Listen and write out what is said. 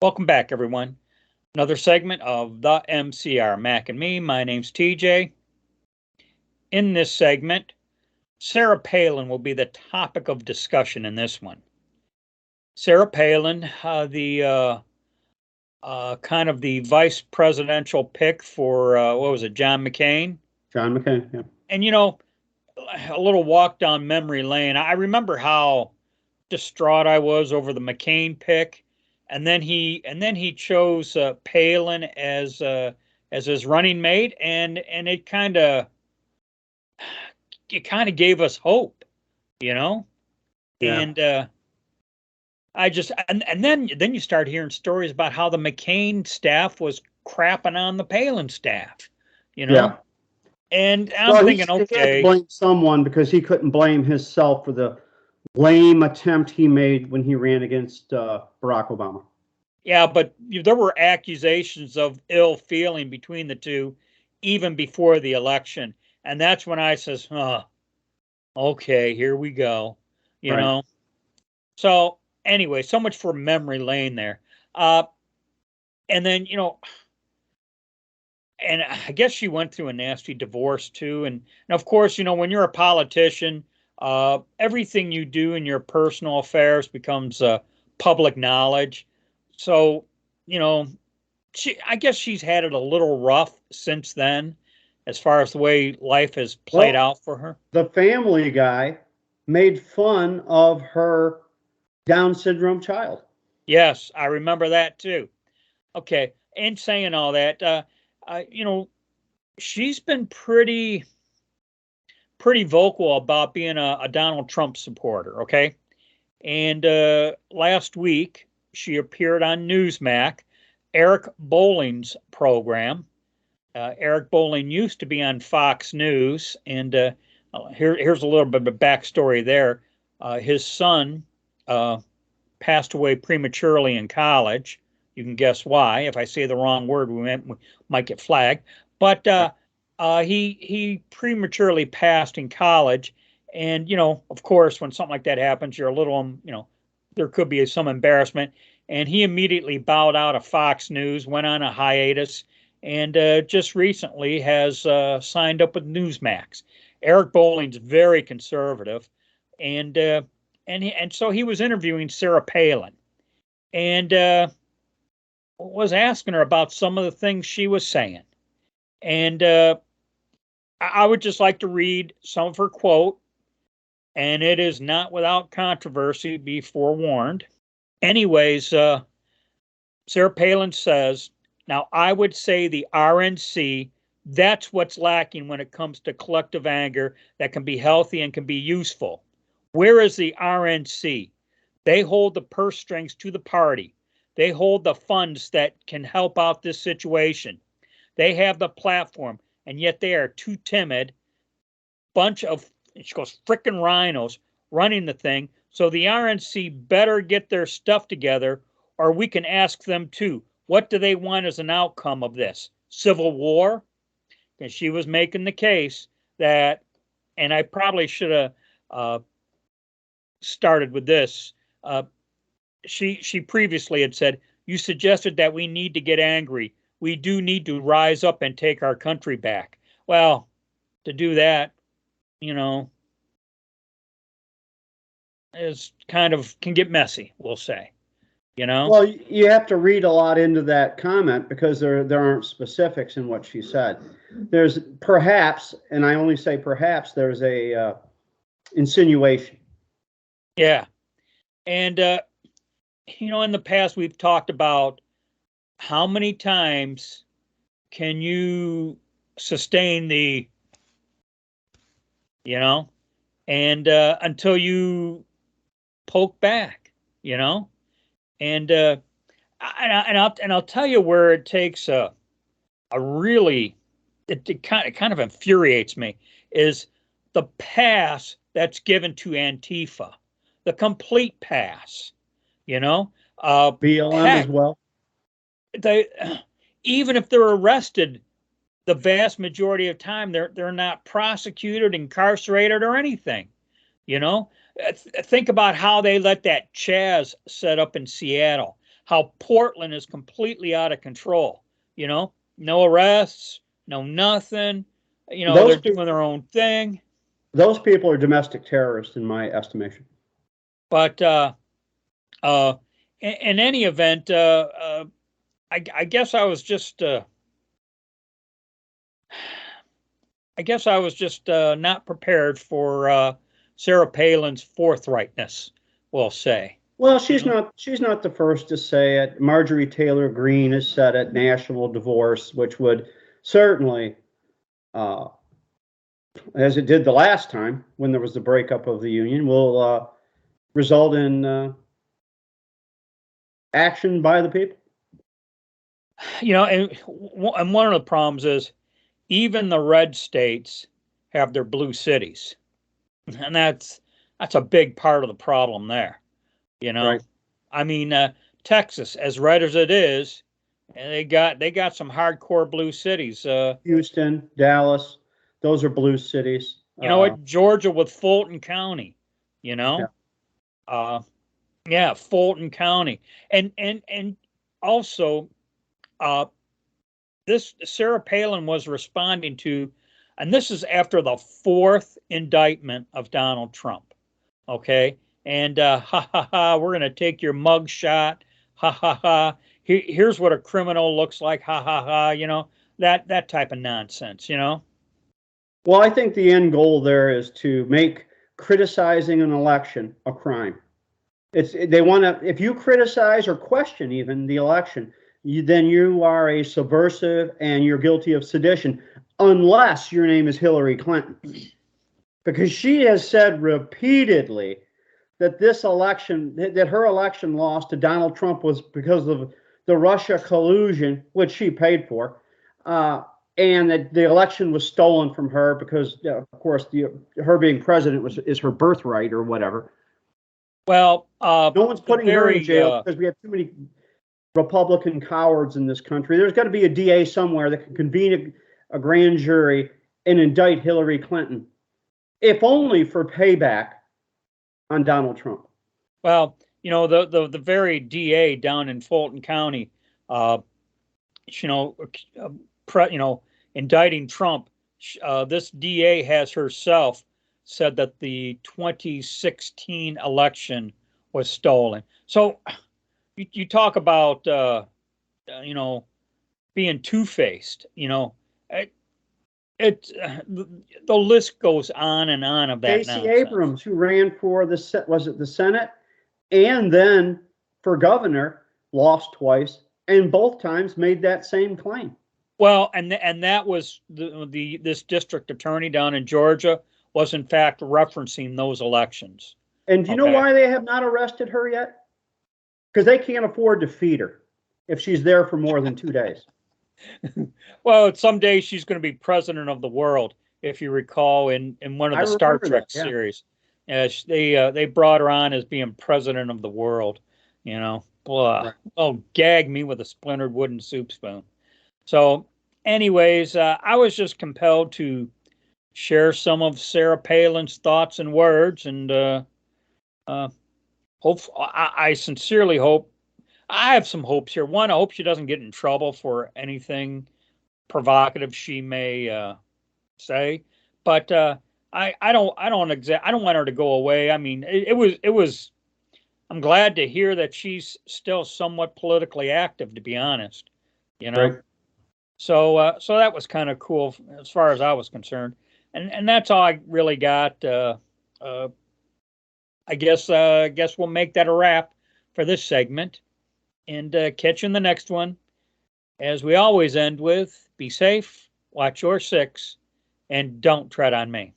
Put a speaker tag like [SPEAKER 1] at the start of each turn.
[SPEAKER 1] Welcome back, everyone. Another segment of the MCR, Mac and Me. My name's TJ. In this segment, Sarah Palin will be the topic of discussion in this one. Sarah Palin, the kind of the vice presidential pick for, what was it, John McCain?
[SPEAKER 2] John McCain, yeah.
[SPEAKER 1] And, you know, a little walk down memory lane. I remember how distraught I was over the McCain pick. And then he chose Palin as his running mate, and it kind of gave us hope, you know. Yeah. And then you start hearing stories about how the McCain staff was crapping on the Palin staff, you know. Yeah. And I'm thinking, okay,
[SPEAKER 2] he had to blame someone because he couldn't blame himself for the lame attempt he made when he ran against Barack Obama.
[SPEAKER 1] Yeah, but there were accusations of ill feeling between the two even before the election. And that's when I says, okay, here we go, you know. So anyway, so much for memory lane there. And then, you know, and I guess she went through a nasty divorce too. And of course, you know, when you're a politician, everything you do in your personal affairs becomes public knowledge. So, you know, I guess she's had it a little rough since then, as far as the way life has played out for her.
[SPEAKER 2] The Family Guy made fun of her Down syndrome child.
[SPEAKER 1] Yes, I remember that too. Okay, and saying all that, you know, she's been pretty vocal about being a Donald Trump supporter. Okay, and last week she appeared on Newsmax, Eric Bolling's program. Eric Bolling used to be on Fox News, and here's a little bit of a backstory there. His son passed away prematurely in college. You can guess why. If I say the wrong word, we might get flagged. But he prematurely passed in college, and you know, of course, when something like that happens, you're a little, you know, there could be some embarrassment. And he immediately bowed out of Fox News, went on a hiatus, and just recently has signed up with Newsmax. Eric Bolling's very conservative, and so he was interviewing Sarah Palin, and was asking her about some of the things she was saying. And I would just like to read some of her quote, and it is not without controversy, be forewarned. Anyways, Sarah Palin says, now I would say the RNC, that's what's lacking when it comes to collective anger that can be healthy and can be useful. Where is the RNC? They hold the purse strings to the party. They hold the funds that can help out this situation. They have the platform, and yet they are too timid. Bunch of, she goes, frickin' rhinos running the thing. So the RNC better get their stuff together, or we can ask them too. What do they want as an outcome of this? Civil war? And she was making the case that, and I probably should have started with this. She previously had said, you suggested that we need to get angry. We do need to rise up and take our country back. Well, to do that, you know, is kind of can get messy, we'll say, you know.
[SPEAKER 2] Well, you have to read a lot into that comment because there aren't specifics in what she said. There's perhaps, and I only say perhaps, there's a insinuation.
[SPEAKER 1] Yeah, and you know, in the past we've talked about how many times can you sustain the, you know, and until you poke back, you know, and I'll tell you where it takes a really, it kind of infuriates me, is the pass that's given to Antifa, the complete pass, you know.
[SPEAKER 2] BLM as well.
[SPEAKER 1] They, even if they're arrested the vast majority of time they're not prosecuted, incarcerated, or anything. You know, think about how they let that Chaz set up in Seattle. How Portland is completely out of control. You know, no arrests, no nothing. You know, they're doing their own thing.
[SPEAKER 2] Those people are domestic terrorists, in my estimation.
[SPEAKER 1] But in any event, I guess I was just not prepared for Sarah Palin's forthrightness, we'll say.
[SPEAKER 2] Well, she's not the first to say it. Marjorie Taylor Greene has said it, national divorce, which would certainly, as it did the last time when there was the breakup of the union, will result in action by the people.
[SPEAKER 1] You know, and one of the problems is even the red states have their blue cities, and that's a big part of the problem there. You know,
[SPEAKER 2] right.
[SPEAKER 1] I mean, Texas, as red as it is, and they got some hardcore blue cities.
[SPEAKER 2] Houston, Dallas, those are blue cities.
[SPEAKER 1] You know what? Georgia with Fulton County. You know, yeah, Fulton County, and also, this Sarah Palin was responding to, and this is after the 4th indictment of Donald Trump. Okay, and ha ha ha, we're gonna take your mug shot. Ha ha ha. Here's what a criminal looks like. Ha ha ha. You know, that type of nonsense. You know.
[SPEAKER 2] Well, I think the end goal there is to make criticizing an election a crime. They want to, if you criticize or question even the election, then you are a subversive and you're guilty of sedition, unless your name is Hillary Clinton. Because she has said repeatedly that this election, that her election loss to Donald Trump was because of the Russia collusion, which she paid for, and that the election was stolen from her because, of course, her being president is her birthright or whatever.
[SPEAKER 1] Well,
[SPEAKER 2] no one's putting her in jail because we have too many Republican cowards in this country. There's got to be a DA somewhere that can convene a grand jury and indict Hillary Clinton, if only for payback on Donald Trump.
[SPEAKER 1] Well, you know, the very DA down in Fulton County, indicting Trump. This DA has herself said that the 2016 election was stolen. So you talk about, being two-faced, you know, the list goes on and on of that.
[SPEAKER 2] Stacey Abrams, who ran for the Senate and then for governor, lost twice, and both times made that same claim.
[SPEAKER 1] Well, and that was this district attorney down in Georgia was in fact referencing those elections.
[SPEAKER 2] And do you know why they have not arrested her yet? Because they can't afford to feed her if she's there for more than 2 days.
[SPEAKER 1] Well, someday she's going to be president of the world, if you recall, in one of the Star Trek series. They brought her on as being president of the world. You know, right. Oh, gag me with a splintered wooden soup spoon. So, anyways, I was just compelled to share some of Sarah Palin's thoughts and words, and I sincerely hope. I have some hopes here. One, I hope she doesn't get in trouble for anything provocative she may say. But I don't want her to go away. I mean, it was. I'm glad to hear that she's still somewhat politically active, to be honest. You know. Right. So that was kind of cool as far as I was concerned, and that's all I really got. I guess we'll make that a wrap for this segment, and catch you in the next one. As we always end with, be safe, watch your six, and don't tread on me.